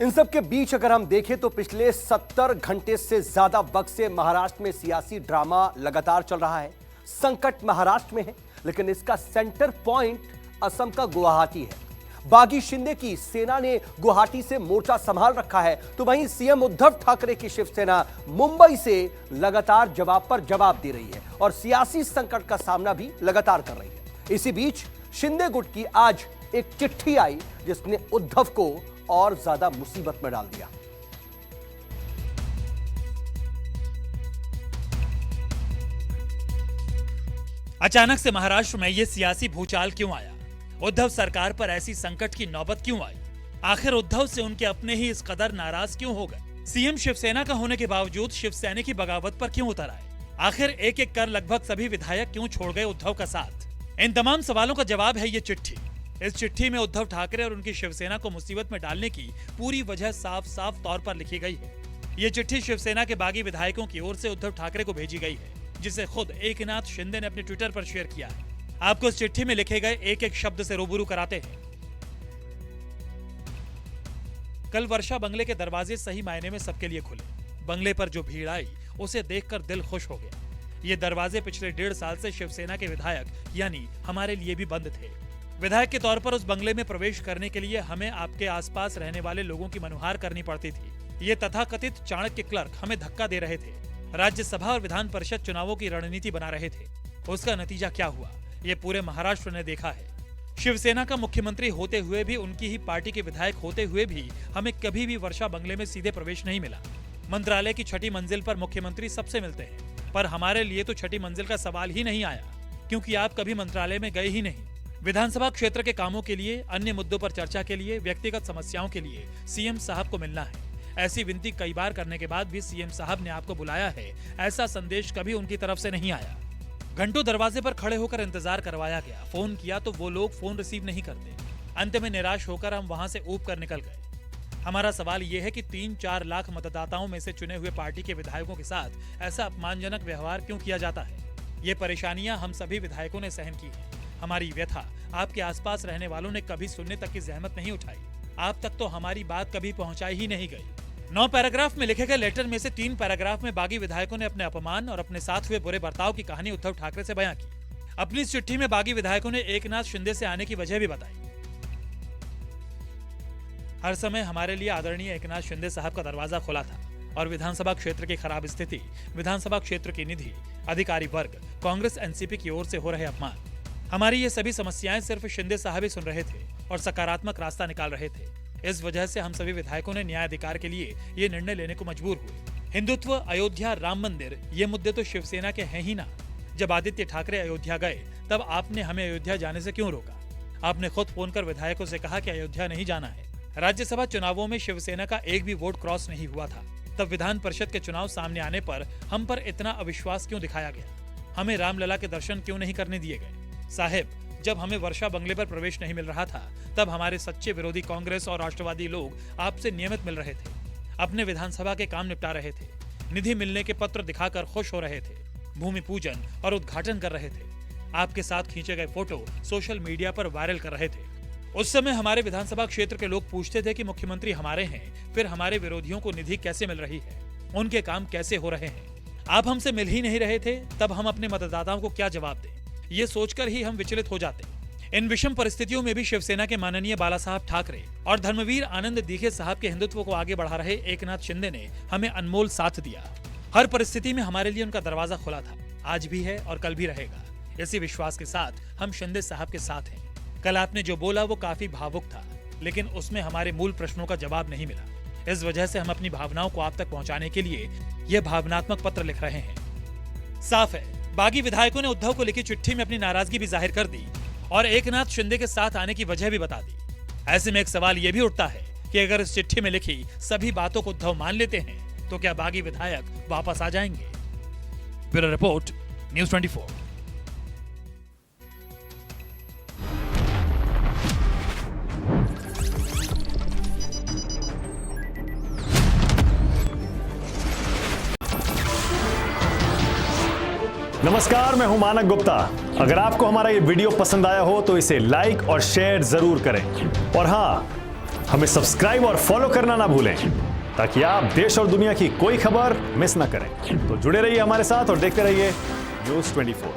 इन सब के बीच अगर हम देखें तो पिछले 70 घंटे से ज्यादा वक्त से महाराष्ट्र में सियासी ड्रामा लगातार चल रहा है। संकट महाराष्ट्र में है, लेकिन इसका सेंटर पॉइंट असम का गुवाहाटी है। बागी शिंदे की सेना ने गुवाहाटी से मोर्चा संभाल रखा है, तो वहीं सीएम उद्धव ठाकरे की शिवसेना मुंबई से लगातार जवाब पर जवाब दे रही है और सियासी संकट का सामना भी लगातार कर रही है। इसी बीच शिंदे गुट की आज एक चिट्ठी आई जिसने उद्धव को और ज्यादा मुसीबत में डाल दिया। अचानक से महाराष्ट्र में यह सियासी भूचाल क्यों आया? उद्धव सरकार पर ऐसी संकट की नौबत क्यों आई? आखिर उद्धव से उनके अपने ही इस कदर नाराज क्यों हो गए? सीएम शिवसेना का होने के बावजूद शिवसैनिक की बगावत पर क्यों उतर आए? आखिर एक एक कर लगभग सभी विधायक क्यों छोड़ गए उद्धव का साथ? इन तमाम सवालों का जवाब है ये चिट्ठी। इस चिट्ठी में उद्धव ठाकरे और उनकी शिवसेना को मुसीबत में डालने की पूरी वजह साफ साफ तौर पर लिखी गई है। ये चिट्ठी शिवसेना के बागी विधायकों की ओर से उद्धव ठाकरे को भेजी गई है, जिसे खुद एकनाथ शिंदे ने अपने ट्विटर पर शेयर किया है। आपको इस चिट्ठी में लिखे गए एक एक शब्द से रूबरू कराते हैं। कल वर्षा बंगले के दरवाजे सही मायने में सबके लिए खुले। बंगले पर जो भीड़ आई उसे देखकर दिल खुश हो गया। ये दरवाजे पिछले 1.5 साल से शिवसेना के विधायक यानी हमारे लिए भी बंद थे। विधायक के तौर पर उस बंगले में प्रवेश करने के लिए हमें आपके आसपास रहने वाले लोगों की मनुहार करनी पड़ती थी। ये तथाकथित चाणक्य क्लर्क हमें धक्का दे रहे थे, राज्यसभा और विधान परिषद चुनावों की रणनीति बना रहे थे। उसका नतीजा क्या हुआ, ये पूरे महाराष्ट्र ने देखा है। शिवसेना का मुख्यमंत्री होते हुए भी, उनकी ही पार्टी के विधायक होते हुए भी हमें कभी भी वर्षा बंगले में सीधे प्रवेश नहीं मिला। मंत्रालय की 6ठी मंजिल पर मुख्यमंत्री सबसे मिलते हैं, पर हमारे लिए तो 6ठी मंजिल का सवाल ही नहीं आया, क्योंकि आप कभी मंत्रालय में गए ही नहीं। विधानसभा क्षेत्र के कामों के लिए, अन्य मुद्दों पर चर्चा के लिए, व्यक्तिगत समस्याओं के लिए सीएम साहब को मिलना है। ऐसी विनती कई बार करने के बाद भी सीएम साहब ने आपको बुलाया है, ऐसा संदेश कभी उनकी तरफ से नहीं आया। घंटों दरवाजे पर खड़े होकर इंतजार करवाया गया। फोन किया तो वो लोग फोन रिसीव नहीं करते। अंत में निराश होकर हम वहां से ऊब कर निकल गए। हमारा सवाल ये है कि 3-4 लाख मतदाताओं में से चुने हुए पार्टी के विधायकों के साथ ऐसा अपमानजनक व्यवहार क्यों किया जाता है? ये परेशानियां हम सभी विधायकों ने सहन की है। हमारी व्यथा आपके आसपास रहने वालों ने कभी सुनने तक की जहमत नहीं उठाई। आप तक तो हमारी बात कभी पहुंचाई ही नहीं गई। 9 पैराग्राफ में लिखे गए लेटर में से 3 पैराग्राफ में बागी विधायकों ने अपने अपमान और अपने साथ हुए बुरे बर्ताव की कहानी उद्धव ठाकरे से बयां की। अपनी इस चिट्ठी में बागी विधायकों ने एकनाथ शिंदे से आने की वजह भी बताई। हर समय हमारे लिए आदरणीय एकनाथ शिंदे साहब का दरवाजा खुला था और विधानसभा क्षेत्र की खराब स्थिति, विधानसभा क्षेत्र की निधि, अधिकारी वर्ग, कांग्रेस एनसीपी की ओर से हो रहे अपमान, हमारी ये सभी समस्याएं सिर्फ शिंदे साहब ही सुन रहे थे और सकारात्मक रास्ता निकाल रहे थे। इस वजह से हम सभी विधायकों ने न्याय अधिकार के लिए ये निर्णय लेने को मजबूर हुए। हिंदुत्व, अयोध्या, राम मंदिर, ये मुद्दे तो शिवसेना के हैं ही ना। जब आदित्य ठाकरे अयोध्या गए तब आपने हमें अयोध्या जाने से क्यों रोका? आपने खुद फोन कर विधायकों से कहा कि अयोध्या नहीं जाना है। राज्यसभा चुनावों में शिवसेना का एक भी वोट क्रॉस नहीं हुआ था। तब विधान परिषद के चुनाव सामने आने पर हम पर इतना अविश्वास क्यों दिखाया गया? हमें रामलला के दर्शन क्यों नहीं करने दिए गए? साहेब, जब हमें वर्षा बंगले पर प्रवेश नहीं मिल रहा था, तब हमारे सच्चे विरोधी कांग्रेस और राष्ट्रवादी लोग आपसे नियमित मिल रहे थे, अपने विधानसभा के काम निपटा रहे थे, निधि मिलने के पत्र दिखाकर खुश हो रहे थे, भूमि पूजन और उद्घाटन कर रहे थे, आपके साथ खींचे गए फोटो सोशल मीडिया पर वायरल कर रहे थे। उस समय हमारे विधानसभा क्षेत्र के लोग पूछते थे कि मुख्यमंत्री हमारे हैं, फिर हमारे विरोधियों को निधि कैसे मिल रही है, उनके काम कैसे हो रहे हैं? आप हमसे मिल ही नहीं रहे थे, तब हम अपने मतदाताओं को क्या जवाब दें? ये सोचकर ही हम विचलित हो जाते। इन विषम परिस्थितियों में भी शिवसेना के माननीय बाला साहब ठाकरे और धर्मवीर आनंद दीघे साहब के हिंदुत्व को आगे बढ़ा रहे एकनाथ शिंदे ने हमें अनमोल साथ दिया। हर परिस्थिति में हमारे लिए उनका दरवाजा खुला था, आज भी है और कल भी रहेगा। इसी विश्वास के साथ हम शिंदे साहब के साथ हैं। कल आपने जो बोला वो काफी भावुक था, लेकिन उसमें हमारे मूल प्रश्नों का जवाब नहीं मिला। इस वजह से हम अपनी भावनाओं को आप तक पहुंचाने के लिए यह भावनात्मक पत्र लिख रहे हैं। साफ है, बागी विधायकों ने उद्धव को लिखी चिट्ठी में अपनी नाराजगी भी जाहिर कर दी और एकनाथ शिंदे के साथ आने की वजह भी बता दी। ऐसे में एक सवाल यह भी उठता है कि अगर इस चिट्ठी में लिखी सभी बातों को उद्धव मान लेते हैं, तो क्या बागी विधायक वापस आ जाएंगे? Bureau report, news 24। नमस्कार, मैं हूं मानक गुप्ता। अगर आपको हमारा ये वीडियो पसंद आया हो तो इसे लाइक और शेयर जरूर करें। और हां, हमें सब्सक्राइब और फॉलो करना ना भूलें ताकि आप देश और दुनिया की कोई खबर मिस ना करें। तो जुड़े रहिए हमारे साथ और देखते रहिए News 24।